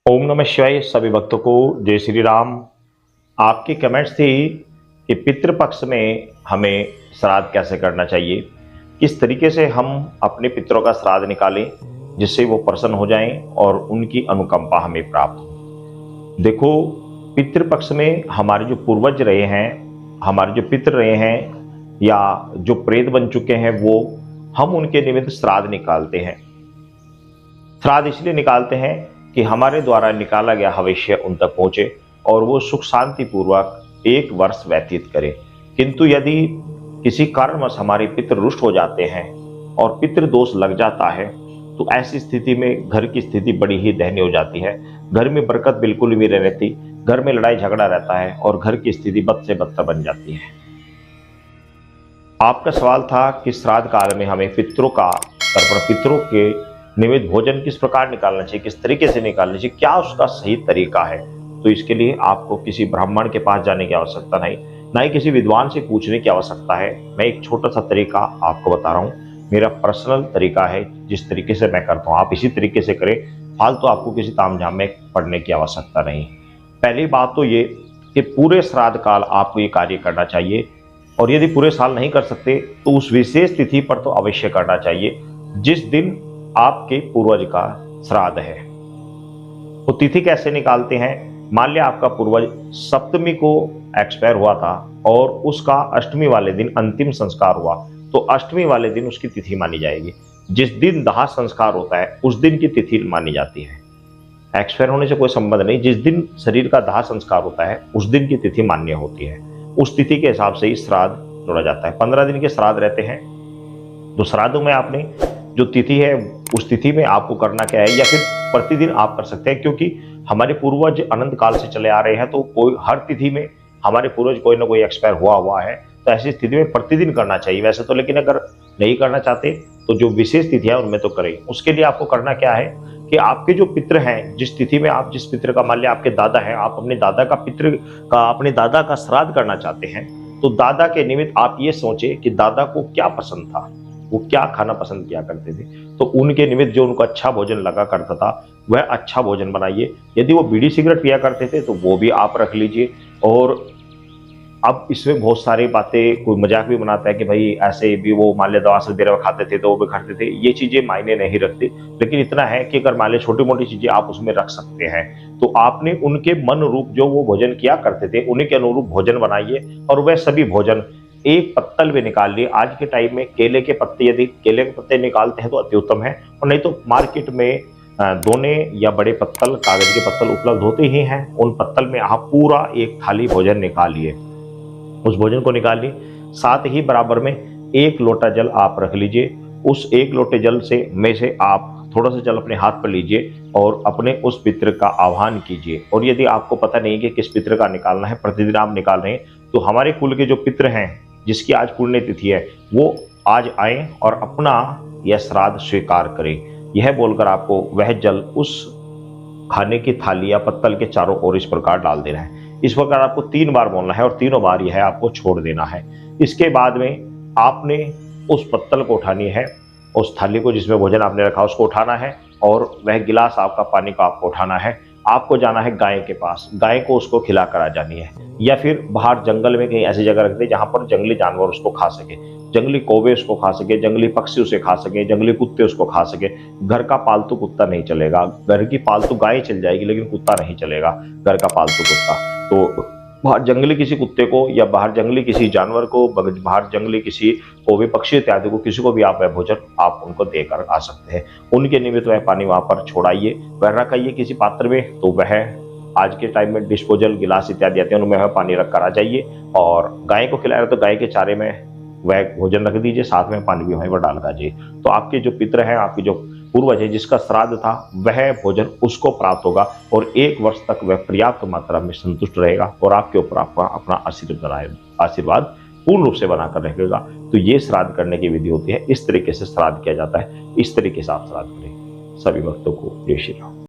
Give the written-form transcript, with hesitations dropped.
ओम नमः शिवाय। सभी भक्तों को जय श्री राम। आपकी कमेंट्स थी कि पितृपक्ष में हमें श्राद्ध कैसे करना चाहिए, किस तरीके से हम अपने पितरों का श्राद्ध निकालें जिससे वो प्रसन्न हो जाएं और उनकी अनुकंपा हमें प्राप्त हो। देखो, पितृपक्ष में हमारे जो पूर्वज रहे हैं, हमारे जो पितृ रहे हैं या जो प्रेत बन चुके हैं, वो हम उनके निमित्त श्राद्ध निकालते हैं। श्राद्ध इसलिए निकालते हैं कि हमारे द्वारा निकाला गया हविष्य उन तक पहुंचे और वो सुख शांति पूर्वक एक वर्ष व्यतीत करें। किंतु यदि किसी कारणवश हमारे पितृ रुष्ट हो जाते हैं और पितृ दोष लग जाता है तो ऐसी स्थिति में घर की स्थिति बड़ी ही दयनीय हो जाती है। घर में बरकत बिल्कुल भी नहीं रहती, घर में लड़ाई झगड़ा रहता है और घर की स्थिति बद से बदतर बन जाती है। आपका सवाल था कि श्राद्ध काल में हमें पितरों का तर्पण, पितरों के निमित्त भोजन किस प्रकार निकालना चाहिए, किस तरीके से निकालना चाहिए, क्या उसका सही तरीका है। तो इसके लिए आपको किसी ब्राह्मण के पास जाने की आवश्यकता नहीं, ना ही किसी विद्वान से पूछने की आवश्यकता है। मैं एक छोटा सा तरीका आपको बता रहा हूँ, मेरा पर्सनल तरीका है, जिस तरीके से मैं करता हूँ आप इसी तरीके से करें। फालतू आपको किसी तामझाम में पढ़ने की आवश्यकता नहीं। पहली बात तो ये कि पूरे श्राद्ध काल आपको ये कार्य करना चाहिए, और यदि पूरे साल नहीं कर सकते तो उस विशेष तिथि पर तो अवश्य करना चाहिए जिस दिन आपके पूर्वज का श्राद्ध है। वो तिथि कैसे निकालते हैं? मान लिया आपका पूर्वज सप्तमी को एक्सपायर हुआ था और उसका अष्टमी वाले दिन अंतिम संस्कार हुआ, तो अष्टमी वाले दिन उसकी तिथि मानी जाएगी। जिस दिन दाह संस्कार होता है उस दिन की तिथि मानी जाती है। एक्सपायर होने से कोई संबंध नहीं, जिस दिन शरीर का दाह संस्कार होता है उस दिन की तिथि मान्य होती है। उस तिथि के हिसाब से ही श्राद्ध जोड़ा जाता है। 15 दिन के श्राद्ध रहते हैं, तो श्राद्धों में आपने जो तिथि है उस तिथि में आपको करना क्या है, या फिर प्रतिदिन आप कर सकते हैं, क्योंकि हमारे पूर्वज अनंत काल से चले आ रहे हैं। तो कोई हर तिथि में हमारे पूर्वज कोई ना कोई एक्सपायर हुआ है, तो ऐसी स्थिति में प्रतिदिन करना चाहिए वैसे तो। लेकिन अगर नहीं करना चाहते तो जो विशेष तिथि है उनमें तो करें। उसके लिए आपको करना क्या है कि आपके जो पितृ हैं, जिस तिथि में आप जिस पितृ का, मान लिया आपके दादा हैं, आप अपने दादा का पितृ का, अपने दादा का श्राद्ध करना चाहते हैं, तो दादा के निमित्त आप ये सोचें कि दादा को क्या पसंद था, वो क्या खाना पसंद किया करते थे, तो उनके निमित्त जो उनको अच्छा भोजन लगा करता था वह अच्छा भोजन बनाइए। यदि वो बीड़ी सिगरेट पिया करते थे तो वो भी आप रख लीजिए। और अब इसमें बहुत सारी बातें, कोई मजाक भी बनाता है कि भाई ऐसे भी वो मान लिया दवा से देर खाते थे तो वो भी खाते थे, ये चीजें मायने नहीं रखती। लेकिन इतना है कि अगर मान लिया छोटी मोटी चीजें आप उसमें रख सकते हैं, तो आपने उनके मन रूप जो वो भोजन किया करते थे उन्हीं के अनुरूप भोजन बनाइए। और वह सभी भोजन एक पत्तल में निकाल लिए। आज के टाइम में केले के पत्ते, यदि केले के पत्ते निकालते हैं तो अति उत्तम है, और नहीं तो मार्केट में दोने या बड़े पत्तल, कागज के पत्तल उपलब्ध होते ही हैं। उन पत्तल में आप पूरा एक थाली भोजन निकालिए, उस भोजन को निकालिए। साथ ही बराबर में 1 लोटा जल आप रख लीजिए। उस 1 लोटे जल में से आप थोड़ा सा जल अपने हाथ पर लीजिए और अपने उस पितृ का आह्वान कीजिए। और यदि आपको पता नहीं कि किस पितृ का निकालना है, प्रतिदिन आप निकाल रहे हैं, तो हमारे कुल के जो पितृ हैं जिसकी आज पुण्य तिथि है वो आज आए और अपना यह श्राद्ध स्वीकार करें। यह बोलकर आपको वह जल उस खाने की थाली या पत्तल के चारों ओर इस प्रकार डाल देना है। इस प्रकार आपको 3 बार बोलना है और तीनों बार यह आपको छोड़ देना है। इसके बाद में आपने उस पत्तल को उठानी है, उस थाली को जिसमें भोजन आपने रखा उसको उठाना है, और वह गिलास आपका पानी को आपको उठाना है। आपको जाना है गाय के पास, गाय को उसको खिला कर आ जानी है, या फिर बाहर जंगल में कहीं ऐसी जगह रख दे जहां पर जंगली जानवर उसको खा सके, जंगली कौवे उसको खा सके, जंगली पक्षी उसे खा सके, जंगली कुत्ते उसको खा सके। घर का पालतू कुत्ता नहीं चलेगा, घर की पालतू गाय चल जाएगी लेकिन कुत्ता नहीं चलेगा, घर का पालतू कुत्ता। तो बाहर जंगली किसी कुत्ते को या बाहर जंगली किसी जानवर को, बाहर जंगली किसी कौवे पक्षी इत्यादि को, किसी को भी आप वह भोजन आप उनको देकर आ सकते हैं। उनके निमित्त वह पानी वहां पर छोड़ाइए, वह रखाइए किसी पात्र में। तो वह आज के टाइम में डिस्पोजल गिलास इत्यादि आते हैं, उनमें वह पानी रख कर आ जाइए। और गाय को खिला रहे तो गाय के चारे में वह भोजन रख दीजिए, साथ में पानी भी वहीं पर डाल दीजिए। तो आपके जो पितृ हैं, आपके जो पूर्वज है जिसका श्राद्ध था, वह भोजन उसको प्राप्त होगा और 1 वर्ष तक वह पर्याप्त मात्रा में संतुष्ट रहेगा और आपके ऊपर आपका अपना आशीर्वाद पूर्ण रूप से बनाकर रहेगा। तो ये श्राद्ध करने की विधि होती है, इस तरीके से श्राद्ध किया जाता है। इस तरीके से आप श्राद्ध करें। सभी भक्तों को जय श्री राम।